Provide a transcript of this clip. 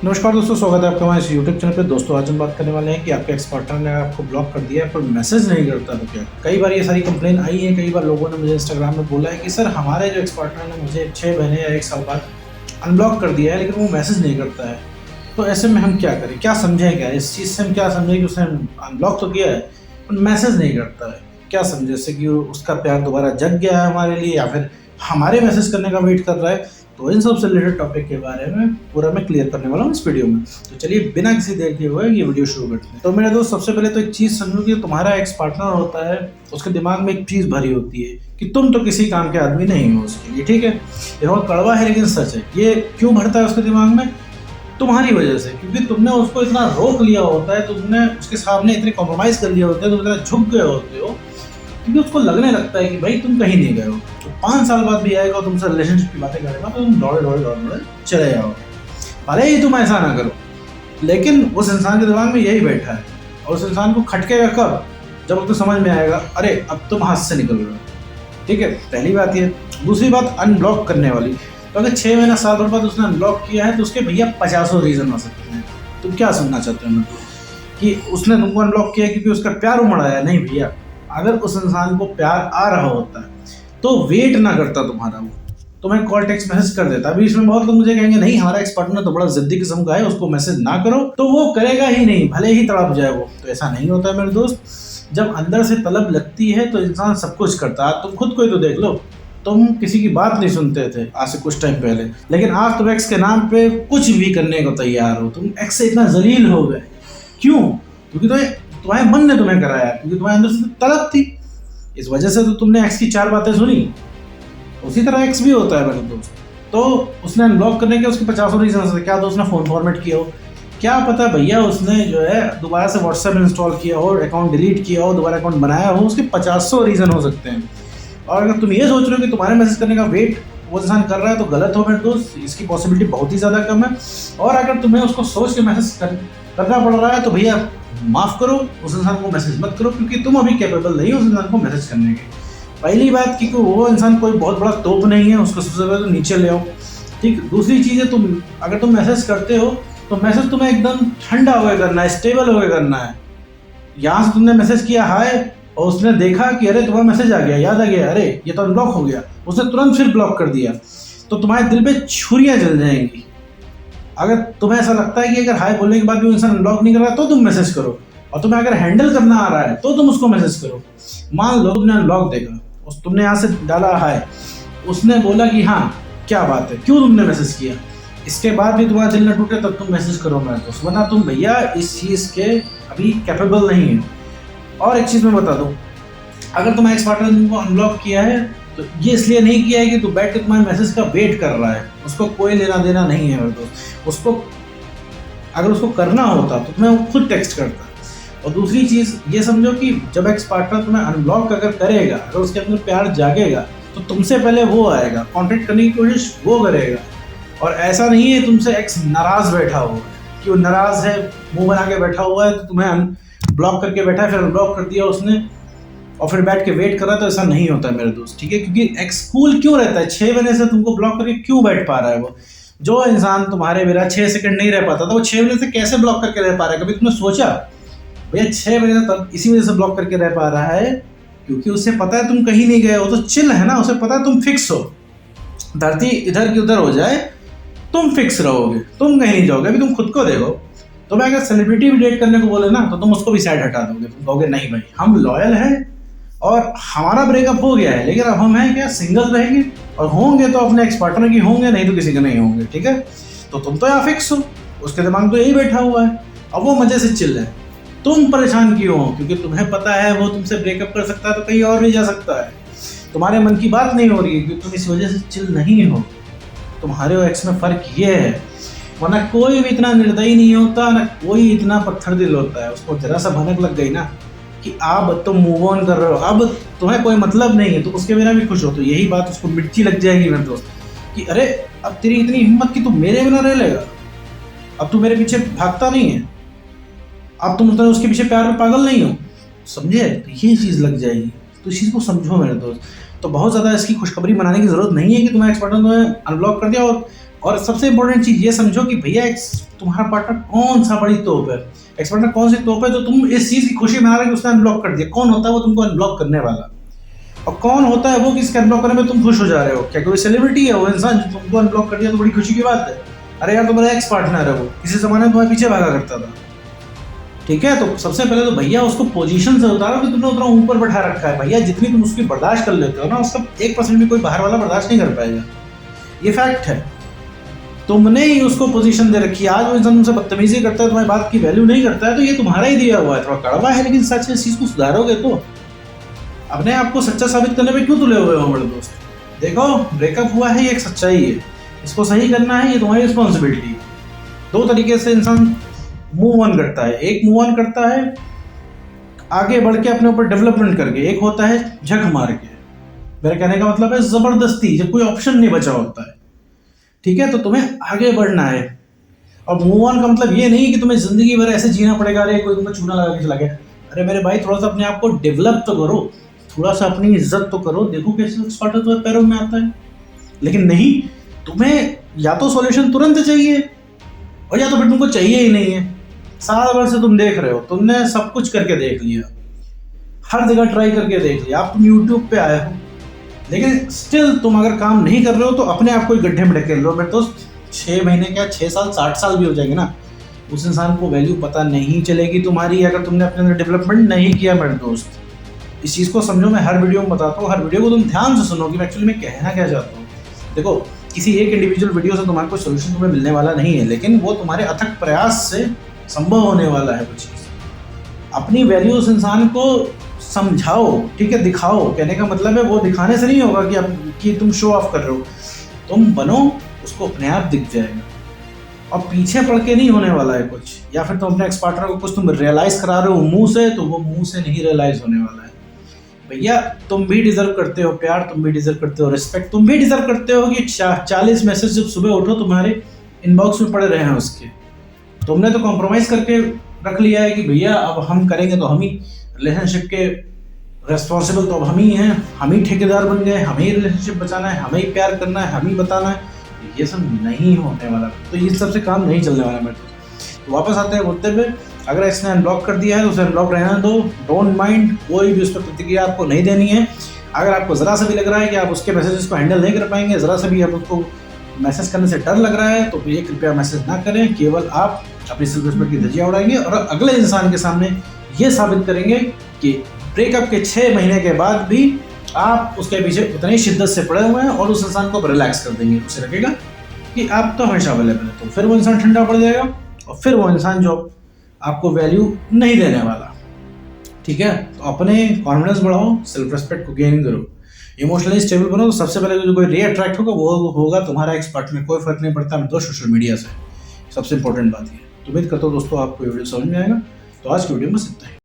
नमस्कार दोस्तों, स्वागत है आपका हमारे इस यूट्यूब चैनल पे। दोस्तों आज हम बात करने वाले हैं कि आपके एक्स पार्टनर ने आपको ब्लॉक कर दिया है पर मैसेज नहीं करता तो क्या। कई बार ये सारी कंप्लेन आई है, कई बार लोगों ने मुझे इंस्टाग्राम में बोला है कि सर हमारे जो एक्स पार्टनर ने मुझे 6 महीने या 1 साल बाद अनब्लॉक कर दिया है लेकिन वो मैसेज नहीं करता है। तो ऐसे में हम क्या करें, क्या समझें, क्या इस चीज़ से हम क्या समझें कि उसने अनब्लॉक तो किया है पर मैसेज नहीं करता है। क्या समझे इससे कि उसका प्यार दोबारा जग गया है हमारे लिए या फिर हमारे मैसेज करने का वेट कर रहा है। तो इन सबसे रिलेटेड टॉपिक के बारे में पूरा मैं क्लियर करने वाला हूँ इस वीडियो में। तो चलिए बिना किसी देर के हुए ये वीडियो शुरू करते हैं। तो मेरे दोस्त, सबसे पहले तो एक चीज़ समझो कि तुम्हारा एक्स पार्टनर होता है, उसके दिमाग में एक चीज़ भरी होती है कि तुम तो किसी काम के आदमी नहीं हो उसके लिए, ठीक है। ये बहुत कड़वा है लेकिन सच है। ये क्यों भरता है उसके दिमाग में? तुम्हारी वजह से, क्योंकि तुमने उसको इतना रोक लिया होता है, तुमने उसके सामने इतने कॉम्प्रोमाइज़ कर लिया होता है, तुम इतना झुक गए होते हो क्योंकि उसको लगने लगता है कि भाई तुम कहीं नहीं गए हो। तो 5 साल बाद भी आएगा और तुमसे रिलेशनशिप की बातें करेगा तो तुम दौड़े चले जाओगे, भले ही तुम ऐसा ना करो। लेकिन उस इंसान के दिमाग में यही बैठा है और उस इंसान को खटकेगा कब? जब उसको समझ में आएगा अरे अब तुम हाथ से निकल रहे हो, ठीक है। पहली बात ये। दूसरी बात अनब्लॉक करने वाली। तो अगर 6 महीना 7 साल बाद उसने अनब्लॉक किया है तो उसके भैया 50 रीज़न हो सकते हैं। तुम क्या सुनना चाहते हो मतलब कि उसने तुमको अनब्लॉक किया क्योंकि उसका प्यार उमड़ आया? नहीं भैया, अगर उस इंसान को प्यार आ रहा होता है तो वेट ना करता तुम्हारा, वो तुम्हें कॉल टेक्स्ट मैसेज कर देता। अभी इसमें बहुत लोग मुझे कहेंगे नहीं हमारा एक्स पार्टनर तो बड़ा जिद्दी किस्म का है, उसको मैसेज ना करो। तो वो करेगा ही नहीं, भले ही तड़प जाए वो। तो ऐसा नहीं होता है मेरे दोस्त। जब अंदर से तलब लगती है तो इंसान सब कुछ करता है। तुम खुद को ही तो देख लो, तुम किसी की बात नहीं सुनते थे आज से कुछ टाइम पहले, लेकिन आज तुम एक्स के नाम पे कुछ भी करने को तैयार हो। तुम एक्स से इतना जलील हो गए। क्यों? क्योंकि तुम्हारे मन ने तुम्हें कराया, क्योंकि तुम्हारे अंदर से तलब थी। इस वजह से तो तुमने एक्स की 4 बातें सुनी। उसी तरह एक्स भी होता है मेरे दोस्त। तो उसने अनब्लॉक करने के उसके 50 रीजन थे। क्या तो उसने फ़ोन फॉर्मेट किया हो, क्या पता भैया उसने जो है दोबारा से व्हाट्सएप इंस्टॉल किया हो, अकाउंट डिलीट किया हो, दोबारा अकाउंट बनाया हो। उसके 50 रीज़न हो सकते हैं। और अगर तुम ये सोच रहे हो कि तुम्हारे मैसेज करने का वेट वो इंसान कर रहा है तो गलत हो मेरे दोस्त। इसकी पॉसिबिलिटी बहुत ही ज़्यादा कम है। और अगर तुम्हें उसको सोच के मैसेज करना पड़ रहा है तो भैया माफ़ करो, उस इंसान को मैसेज मत करो क्योंकि तुम अभी कैपेबल नहीं हो उस इंसान को मैसेज करने की। पहली बात कि वो इंसान कोई बहुत बड़ा तोप नहीं है, उसको सबसे पहले तो नीचे ले आओ, ठीक। दूसरी चीज़ है, अगर तुम मैसेज करते हो तो मैसेज तुम्हें एकदम ठंडा होकर करना है, स्टेबल होकर करना है। यहाँ से तुमने मैसेज किया हाय और उसने देखा कि अरे तुम्हारा मैसेज आ गया, याद आ गया अरे ये तो अनब्लॉक हो गया, उसने तुरंत फिर ब्लॉक कर दिया, तो तुम्हारे दिल पे छुरियाँ जल जाएंगी। अगर तुम्हें ऐसा लगता है कि अगर हाय बोलने के बाद भी वो इंसान अनब्लॉक नहीं कर रहा तो तुम मैसेज करो, और तुम्हें अगर हैंडल करना आ रहा है तो तुम उसको मैसेज करो। मान लो तुमने अनब्लॉक देखा, तुमने यहाँ से डाला हाय, उसने बोला कि हाँ क्या बात है, क्यों तुमने मैसेज किया, इसके बाद भी तुम्हारा दिल न टूटे तब तुम मैसेज करो मेरे दोस्त, वरना तुम भैया इस चीज़ के अभी कैपेबल नहीं है। और एक चीज़ मैं बता दूँ, अगर तुम्हारे एक्स पार्टनर ने तुमको अनब्लॉक किया है तो ये इसलिए नहीं किया है कि तू बैठ के तुम्हारे मैसेज का वेट कर रहा है। उसको कोई लेना देना नहीं है मेरे दोस्त। उसको अगर उसको करना होता तो तुम्हें वो खुद टेक्स्ट करता। और दूसरी चीज़ ये समझो कि जब एक्स पार्टनर तुम्हें अनब्लॉक अगर करेगा, अगर उसके अंदर प्यार जागेगा तो तुमसे पहले वो आएगा, कॉन्टेक्ट करने की कोशिश वो करेगा। और ऐसा नहीं है तुमसे एक्स नाराज़ बैठा हुआ है कि वो नाराज़ है, मुँह बना के बैठा हुआ है तो तुम्हें ब्लॉक करके बैठा है, फिर अनब्लॉक कर दिया उसने और फिर बैठ के वेट कर रहा है। तो ऐसा नहीं होता मेरे दोस्त, ठीक है। क्योंकि एक्स कूल क्यों रहता है? 6 महीने से तुमको ब्लॉक करके क्यों बैठ पा रहा है वो? जो इंसान तुम्हारे बिना 6 सेकंड नहीं रह पाता था वो 6 महीने से कैसे ब्लॉक करके रह पा रहा है? कभी तुमने सोचा? भैया 6 महीने तक इसी वजह से ब्लॉक करके रह पा रहा है क्योंकि उसे पता है तुम कहीं नहीं गए हो, तो चिल है ना। उसे पता है तुम फिक्स हो, धरती इधर की उधर हो जाए तुम फिक्स रहोगे, तुम कहीं नहीं जाओगे। अभी तुम खुद को देखो, तुम्हें अगर सेलिब्रिटी भी डेट करने को बोले ना तो तुम उसको भी साइड हटा दोगे, तुम कहोगे नहीं भाई हम लॉयल हैं और हमारा ब्रेकअप हो गया है लेकिन अब हम हैं क्या सिंगल रहेंगे, और होंगे तो अपने एक्स पार्टनर की होंगे, नहीं तो किसी के नहीं होंगे, ठीक है। तो तुम तो यहाँ फिक्स हो, उसके दिमाग में तो यही बैठा हुआ है, अब वो मजे से चिल है। तुम परेशान क्यों हो? क्योंकि तुम्हें पता है वो तुमसे ब्रेकअप कर सकता है तो कहीं और भी जा सकता है। तुम्हारे मन की बात नहीं हो रही है क्योंकि तुम इस वजह से चिल नहीं हो। तुम्हारे और एक्स में फ़र्क ये है, वरना कोई भी इतना निर्दयी नहीं होता, ना कोई इतना पत्थर दिल होता है। उसको जरा सा भनक लग गई ना कि अब तुम मूव ऑन कर रहे हो, अब तुम्हें कोई मतलब नहीं है, तुम उसके बिना भी खुश हो, तो यही बात उसको मिर्ची लग जाएगी मेरे दोस्त कि अरे अब तेरी इतनी हिम्मत कि तू मेरे बिना रह लेगा, अब तू मेरे पीछे भागता नहीं है, अब तुम तो उसके पीछे प्यार में पागल नहीं हो, समझे? तो ये चीज़ लग जाएगी। तो इस चीज़ को समझो मेरे दोस्त। तो बहुत ज़्यादा इसकी खुशखबरी मनाने की ज़रूरत नहीं है कि तुम्हारे एक्स पार्टनर ने अनब्लॉक कर दिया और और सबसे इंपॉर्टेंट चीज ये समझो कि भैया तुम्हारा पार्टनर कौन सा बड़ी तोप है, एक्स पार्टनर कौन सी तोप है जो तुम इस चीज की खुशी मना रहे कि उसने अनब्लॉक कर दिया। कौन होता है वो तुमको अनब्लॉक करने वाला, और कौन होता है वो कि इसके अनब्लॉक करने में तुम खुश हो जा रहे हो। क्या कोई सेलिब्रिटी है वो इंसान जो तुमको अनब्लॉक कर दिया तो बड़ी खुशी की बात है? अरे यार तुम्हारा एक्स पार्टनर है, वो किसी जमाने में तुम्हारे पीछे भागा करता था। ठीक है, तो सबसे पहले तो भैया उसको पोजीशन से उतारो कि तुमने उतना ऊपर बैठा रखा है। भैया जितनी तुम उसकी बर्दाश्त कर लेते हो ना, उसका 1% भी कोई बाहर वाला बर्दाश्त नहीं कर पाएगा। ये फैक्ट है। तुमने ही उसको पोजीशन दे रखी है। आज वो इंसान तुमसे बदतमीजी करता है, तुम्हारी बात की वैल्यू नहीं करता है, तो ये तुम्हारा ही दिया हुआ है। थोड़ा कड़वा है लेकिन सच है, इस चीज को सुधारोगे तो। अपने आप को सच्चा साबित करने में क्यों तुले हुए हो मेरे दोस्त? देखो, ब्रेकअप हुआ है, ये एक सच्चाई है, इसको सही करना है, ये तुम्हारी रिस्पॉन्सिबिलिटी है। दो तरीके से इंसान मूव ऑन करता है। एक मूव ऑन करता है आगे बढ़ के अपने ऊपर डेवलपमेंट करके, एक होता है झक मार के। मेरे कहने का मतलब है जबरदस्ती, जब कोई ऑप्शन नहीं बचा होता है। ठीक है, तो तुम्हें आगे बढ़ना है। और मूव ऑन का मतलब ये नहीं कि तुम्हें जिंदगी भर ऐसे जीना पड़ेगा, अरे कोई तुम्हें चूना लगा के चला गया। अरे मेरे भाई, थोड़ा सा अपने आप को डेवलप तो करो, थोड़ा सा अपनी इज्जत तो करो, देखो कैसे स्पार्टर तुम्हारे पैरों में आता है। लेकिन नहीं, तुम्हें या तो सॉल्यूशन तुरंत चाहिए, और या तो फिर तुमको चाहिए ही नहीं है। साल भर से तुम देख रहे हो, तुमने सब कुछ करके देख लिया, हर जगह ट्राई करके देख लिया, आप तुम यूट्यूब पे आए हो, लेकिन स्टिल तुम अगर काम नहीं कर रहे हो तो अपने आप को गड्ढे में ढकेल लो। मेरे दोस्त, 6 महीने क्या 6 साल 60 साल भी हो जाएंगे ना, उस इंसान को वैल्यू पता नहीं चलेगी तुम्हारी, अगर तुमने अपने अंदर डेवलपमेंट नहीं किया। मेरे दोस्त, इस चीज़ को समझो। मैं हर वीडियो में बताता हूँ, हर वीडियो को तुम ध्यान से सुनो कि मैं एक्चुअली मैं कहना क्या चाहता हूँ। देखो, किसी एक इंडिविजुअल वीडियो से तुम्हारा कोई सोल्यूशन तुम्हें मिलने वाला नहीं है, लेकिन वो तुम्हारे अथक प्रयास से संभव होने वाला है वो चीज़। अपनी वैल्यू उस इंसान को समझाओ, ठीक है, दिखाओ। कहने का मतलब है वो दिखाने से नहीं होगा कि तुम शो ऑफ कर रहे हो, तुम बनो, उसको अपने आप दिख जाएगा। और पीछे पड़ के नहीं होने वाला है कुछ, या फिर तुम अपने एक्स पार्टनर को कुछ तुम रियलाइज करा रहे हो मुंह से, तो वो मुंह से नहीं रियलाइज होने वाला है। भैया, तुम भी डिजर्व करते हो प्यार, तुम भी डिजर्व करते हो रिस्पेक्ट, तुम भी डिजर्व करते हो कि 40 मैसेज जब सुबह उठो तुम्हारे इनबॉक्स में पड़े रहे हैं उसके। तुमने तो कॉम्प्रोमाइज करके रख लिया है कि भैया अब हम करेंगे, तो हम ही रिलेशनशिप के रेस्पॉन्सिबल, तो अब हम ही हैं, हम ही ठेकेदार बन गए, हमें ही रिलेशनशिप बचाना है, हमें ही प्यार करना है, हम ही बताना है। ये सब नहीं होने वाला, तो ये सब से काम नहीं चलने वाला मेरे। तो वापस आते हैं मुद्दे पे। अगर इसने अनब्लॉक कर दिया है तो उसे अनब्लॉक रहना दो, डोंट माइंड, कोई भी उस पर प्रतिक्रिया आपको नहीं देनी है। अगर आपको ज़रा सा भी लग रहा है कि आप उसके मैसेजेस को हैंडल नहीं कर पाएंगे, ज़रा सा भी आप उसको मैसेज करने से डर लग रहा है, तो ये कृपया मैसेज ना करें। केवल आप अपनी सेल्फ रिस्पेक्ट की धज्जियां उड़ाएंगे और अगले इंसान के सामने ये साबित करेंगे कि ब्रेकअप के 6 महीने के बाद भी आप उसके पीछे उतनी ही शिद्दत से पड़े हुए हैं, और उस इंसान को रिलैक्स कर देंगे। उसे लगेगा कि आप तो हमेशा अवेलेबल है, तो फिर वो इंसान ठंडा पड़ जाएगा, और फिर वो इंसान जो आपको वैल्यू नहीं देने वाला। ठीक है, तो अपने कॉन्फिडेंस बढ़ाओ, सेल्फ रिस्पेक्ट को गेन करो, इमोशनली स्टेबल बनो। तो सबसे पहले जो कोई रीअट्रैक्ट होगा वो होगा तुम्हारा एक्स पार्टनर। कोई फर्क नहीं पड़ता मैं तो सोशल मीडिया से। सबसे इंपॉर्टेंट बात ये। तो उम्मीद करता हूँ दोस्तों आपको वीडियो समझ में आएगा। तो आज की वीडियो में बस इतना ही।